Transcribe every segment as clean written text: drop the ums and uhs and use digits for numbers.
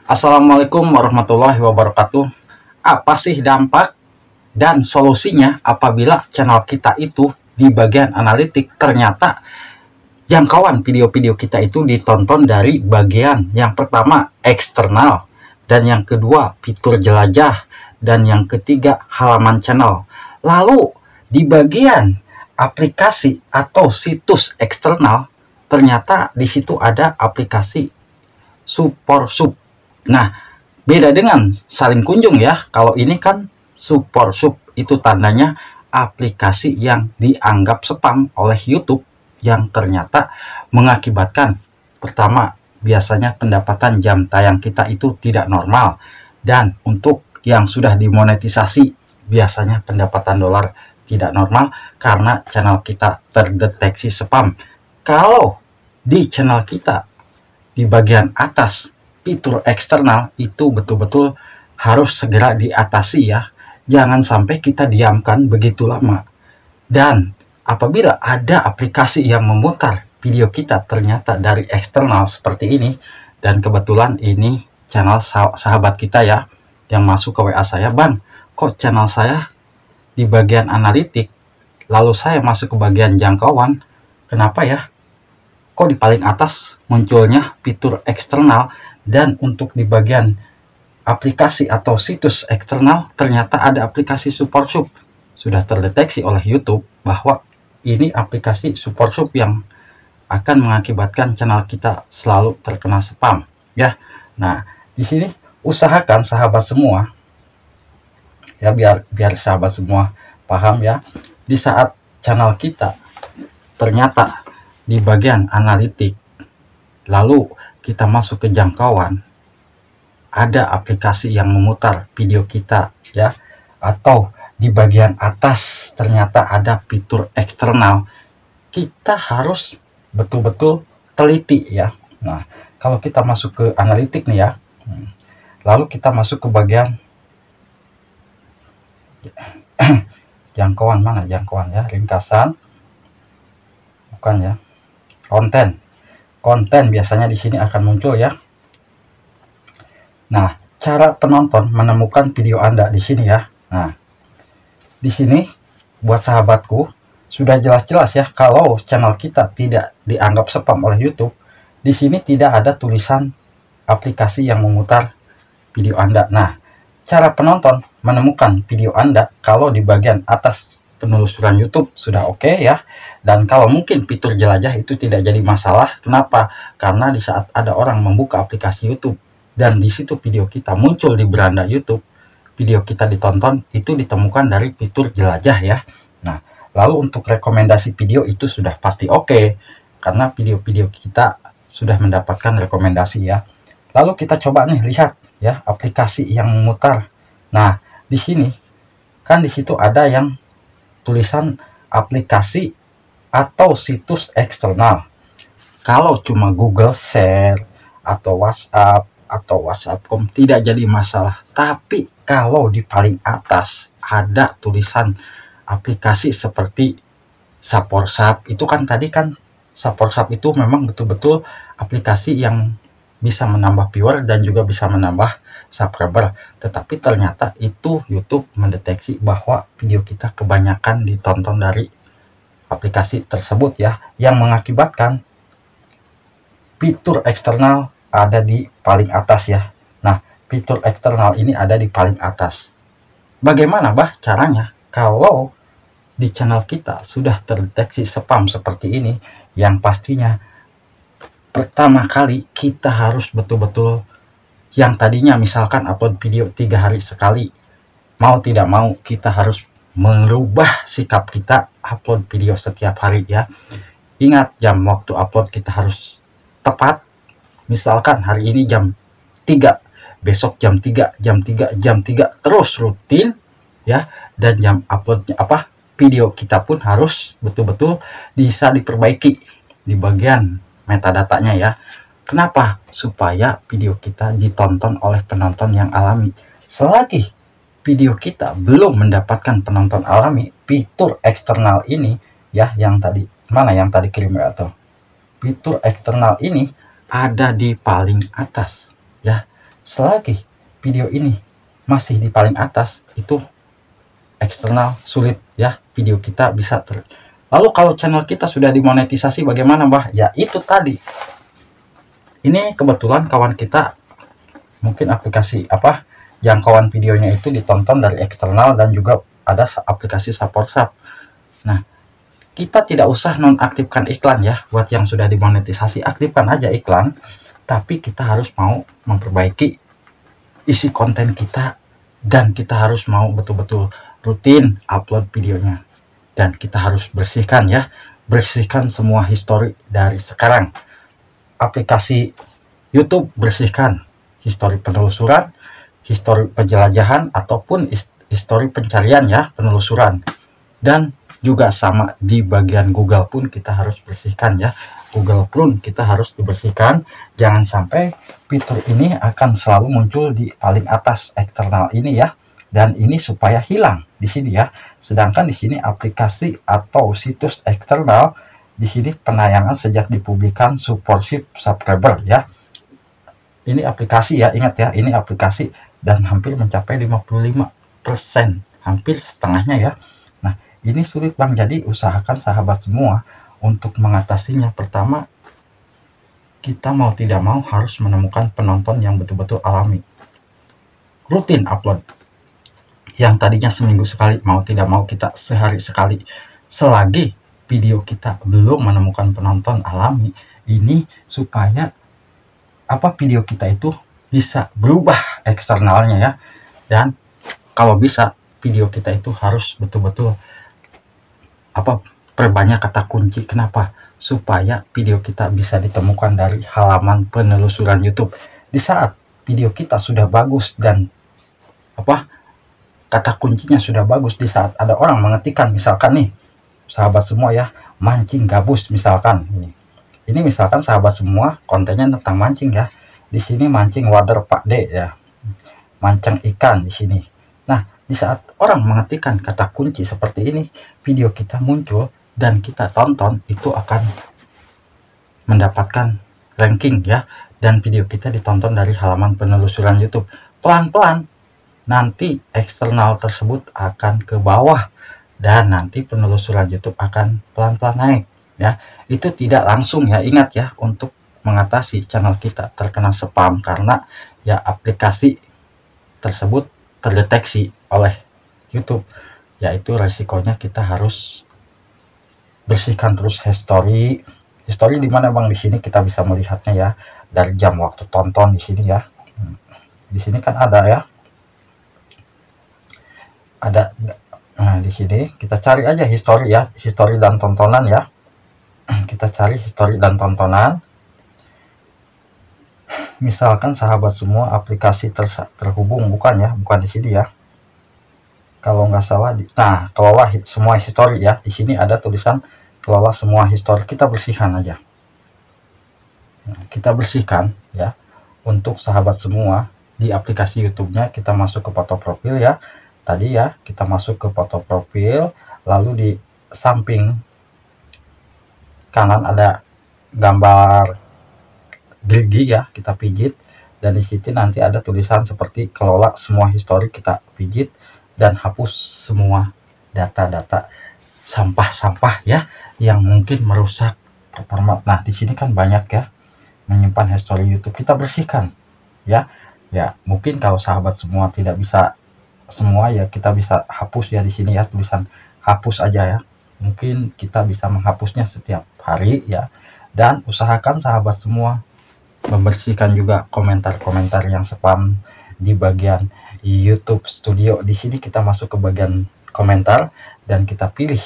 Assalamualaikum warahmatullahi wabarakatuh. Apa sih dampak dan solusinya apabila channel kita itu di bagian analitik ternyata jangkauan video-video kita itu ditonton dari bagian yang pertama eksternal, dan yang kedua fitur jelajah, dan yang ketiga halaman channel. Lalu di bagian aplikasi atau situs eksternal ternyata di situ ada aplikasi support sub. Nah, beda dengan saling kunjung ya. Kalau ini kan support sub, itu tandanya aplikasi yang dianggap spam oleh YouTube, yang ternyata mengakibatkan pertama, biasanya pendapatan jam tayang kita itu tidak normal, dan untuk yang sudah dimonetisasi biasanya pendapatan dolar tidak normal karena channel kita terdeteksi spam. Kalau di channel kita di bagian atas fitur eksternal itu betul-betul harus segera diatasi ya. Jangan sampai kita diamkan begitu lama. Dan apabila ada aplikasi yang memutar video kita ternyata dari eksternal seperti ini, dan kebetulan ini channel sahabat kita ya yang masuk ke WA saya, "Bang, kok channel saya di bagian analitik, lalu saya masuk ke bagian jangkauan, kenapa ya? Kok di paling atas munculnya fitur eksternal, dan untuk di bagian aplikasi atau situs eksternal ternyata ada aplikasi support sub." Sudah terdeteksi oleh YouTube bahwa ini aplikasi support sub yang akan mengakibatkan channel kita selalu terkena spam ya. Nah, di sini usahakan sahabat semua ya, biar sahabat semua paham ya, di saat channel kita ternyata di bagian analitik lalu kita masuk ke jangkauan, ada aplikasi yang memutar video kita ya, atau di bagian atas ternyata ada fitur eksternal, kita harus betul-betul teliti ya. Nah, kalau kita masuk ke analitik nih ya, lalu kita masuk ke bagian jangkauan, mana jangkauan ya, ringkasan bukan ya, konten biasanya di sini akan muncul ya. Nah, cara penonton menemukan video Anda di sini ya. Nah, di sini buat sahabatku sudah jelas-jelas ya, kalau channel kita tidak dianggap spam oleh YouTube, di sini tidak ada tulisan aplikasi yang memutar video Anda. Nah, cara penonton menemukan video Anda kalau di bagian atas penelusuran YouTube sudah oke ya. Dan kalau mungkin fitur jelajah itu tidak jadi masalah. Kenapa? Karena di saat ada orang membuka aplikasi YouTube dan di situ video kita muncul di beranda YouTube, video kita ditonton, itu ditemukan dari fitur jelajah ya. Nah, lalu untuk rekomendasi video itu sudah pasti oke, karena video-video kita sudah mendapatkan rekomendasi ya. Lalu kita coba nih lihat ya aplikasi yang memutar. Nah, di sini kan di situ ada yang tulisan aplikasi atau situs eksternal. Kalau cuma Google Share atau WhatsApp.com tidak jadi masalah. Tapi kalau di paling atas ada tulisan aplikasi seperti Saporsub, itu kan tadi kan Saporsub itu memang betul-betul aplikasi yang bisa menambah viewer dan juga bisa menambah subscriber. Tetapi ternyata itu YouTube mendeteksi bahwa video kita kebanyakan ditonton dari aplikasi tersebut ya, yang mengakibatkan fitur eksternal ada di paling atas ya. Nah, fitur eksternal ini ada di paling atas. Bagaimana caranya kalau di channel kita sudah terdeteksi spam seperti ini? Yang pastinya pertama kali kita harus betul-betul, yang tadinya misalkan upload video 3 hari sekali, mau tidak mau kita harus merubah sikap kita, upload video setiap hari ya. Ingat, jam waktu upload kita harus tepat. Misalkan hari ini jam 3, besok jam 3, terus rutin ya. Dan jam uploadnya video kita pun harus betul-betul bisa diperbaiki di bagian metadatanya ya. Kenapa? Supaya video kita ditonton oleh penonton yang alami. Selagi video kita belum mendapatkan penonton alami, fitur eksternal ini ya, yang tadi mana yang tadi kirim atau fitur eksternal ini ada di paling atas ya. selagi video ini masih di paling atas, itu eksternal sulit ya video kita bisa lalu kalau channel kita sudah dimonetisasi bagaimana, Mbah? Ya itu tadi, ini kebetulan kawan kita mungkin aplikasi jangkauan videonya itu ditonton dari eksternal dan juga ada aplikasi support sub. Nah, kita tidak usah nonaktifkan iklan ya. Buat yang sudah dimonetisasi, aktifkan aja iklan, tapi kita harus mau memperbaiki isi konten kita, dan kita harus mau betul-betul rutin upload videonya, dan kita harus bersihkan ya, bersihkan semua histori dari sekarang. Aplikasi YouTube bersihkan histori penelusuran, histori penjelajahan, ataupun histori pencarian ya, penelusuran. Dan juga sama di bagian Google pun kita harus bersihkan ya, Google pun kita harus dibersihkan. Jangan sampai fitur ini akan selalu muncul di paling atas eksternal ini ya, dan ini supaya hilang di sini ya. Sedangkan di sini aplikasi atau situs eksternal, di sini penayangan sejak dipublikasikan supportship subscriber ya. Ini aplikasi ya, ingat ya, ini aplikasi dan hampir mencapai 55%, hampir setengahnya ya. Nah, ini sulit Bang, jadi usahakan sahabat semua untuk mengatasinya. Pertama, kita mau tidak mau harus menemukan penonton yang betul-betul alami. Rutin upload. Yang tadinya seminggu sekali, mau tidak mau kita sehari sekali. Selagi video kita belum menemukan penonton alami, ini supaya video kita itu bisa berubah eksternalnya ya. Dan kalau bisa video kita itu harus betul-betul perbanyak kata kunci. Kenapa? Supaya video kita bisa ditemukan dari halaman penelusuran YouTube. Di saat video kita sudah bagus dan kata kuncinya sudah bagus, di saat ada orang mengetikkan, misalkan nih sahabat semua ya, mancing gabus misalkan, ini misalkan sahabat semua kontennya tentang mancing ya, di sini mancing wader Pak D ya, mancing ikan di sini. Nah, di saat orang mengetikkan kata kunci seperti ini, video kita muncul dan kita tonton, itu akan mendapatkan ranking ya, dan video kita ditonton dari halaman penelusuran YouTube. Pelan-pelan nanti eksternal tersebut akan ke bawah, dan nanti penelusuran YouTube akan pelan-pelan naik ya. Itu tidak langsung ya, ingat ya, untuk mengatasi channel kita terkena spam, karena ya aplikasi tersebut terdeteksi oleh YouTube, yaitu resikonya kita harus bersihkan terus history di mana Bang? Di sini kita bisa melihatnya ya, dari jam waktu tonton di sini ya. Di sini kan ada ya, nah di sini kita cari aja history ya, history dan tontonan ya. Kita cari history dan tontonan. Misalkan sahabat semua aplikasi terhubung, bukan ya, bukan di sini ya. Kalau nggak salah nah, kelola semua history ya. Di sini ada tulisan kelola semua history. Kita bersihkan aja. Nah, kita bersihkan ya. Untuk sahabat semua di aplikasi YouTube-nya, kita masuk ke foto profil ya. Tadi ya, kita masuk ke foto profil, lalu di samping kanan ada gambar gigi ya, kita pijit, dan di situ nanti ada tulisan seperti kelola semua histori. Kita pijit dan hapus semua data-data sampah-sampah ya, yang mungkin merusak performa. Nah, di sini kan banyak ya menyimpan history YouTube, kita bersihkan ya. Mungkin kalau sahabat semua tidak bisa semua ya, kita bisa hapus ya. Di sini ya tulisan hapus aja ya, mungkin kita bisa menghapusnya setiap hari ya. Dan usahakan sahabat semua membersihkan juga komentar-komentar yang spam di bagian YouTube Studio. Di sini kita masuk ke bagian komentar dan kita pilih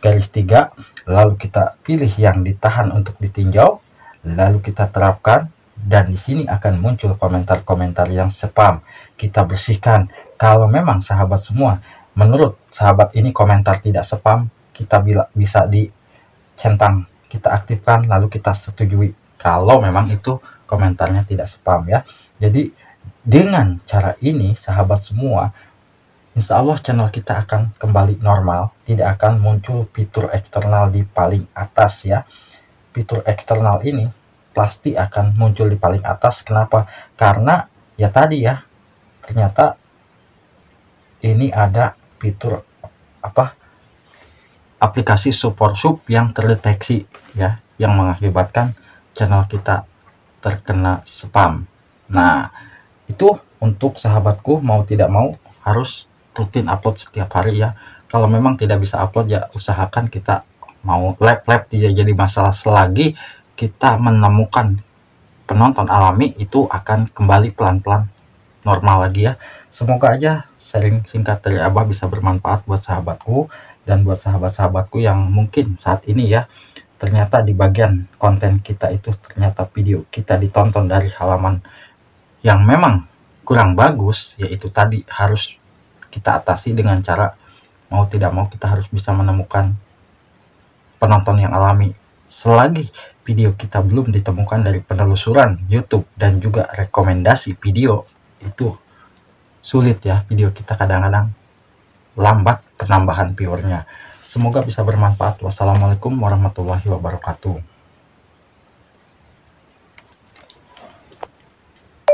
garis 3, lalu kita pilih yang ditahan untuk ditinjau, lalu kita terapkan, dan di sini akan muncul komentar-komentar yang spam. Kita bersihkan. Kalau memang sahabat semua menurut sahabat ini komentar tidak spam, kita bisa dicentang, kita aktifkan, lalu kita setujui kalau memang itu komentarnya tidak spam ya. Jadi dengan cara ini sahabat semua, insya Allah channel kita akan kembali normal, tidak akan muncul fitur eksternal di paling atas ya. Fitur eksternal ini pasti akan muncul di paling atas. Kenapa? Karena Ya tadi ya, ternyata ini ada fitur apa, aplikasi support sub yang terdeteksi ya, yang mengakibatkan channel kita terkena spam. Nah, itu untuk sahabatku mau tidak mau harus rutin upload setiap hari ya. Kalau memang tidak bisa upload ya usahakan kita mau live tidak jadi masalah, selagi kita menemukan penonton alami itu akan kembali pelan-pelan normal lagi ya. Semoga aja sharing singkat dari Abah bisa bermanfaat buat sahabatku dan buat sahabat-sahabatku yang mungkin saat ini ya, ternyata di bagian konten kita itu ternyata video kita ditonton dari halaman yang memang kurang bagus, yaitu tadi harus kita atasi dengan cara mau tidak mau kita harus bisa menemukan penonton yang alami. Selagi video kita belum ditemukan dari penelusuran YouTube dan juga rekomendasi video, itu sulit ya, video kita kadang-kadang lambat penambahan viewernya. Semoga bisa bermanfaat. Wassalamualaikum warahmatullahi wabarakatuh.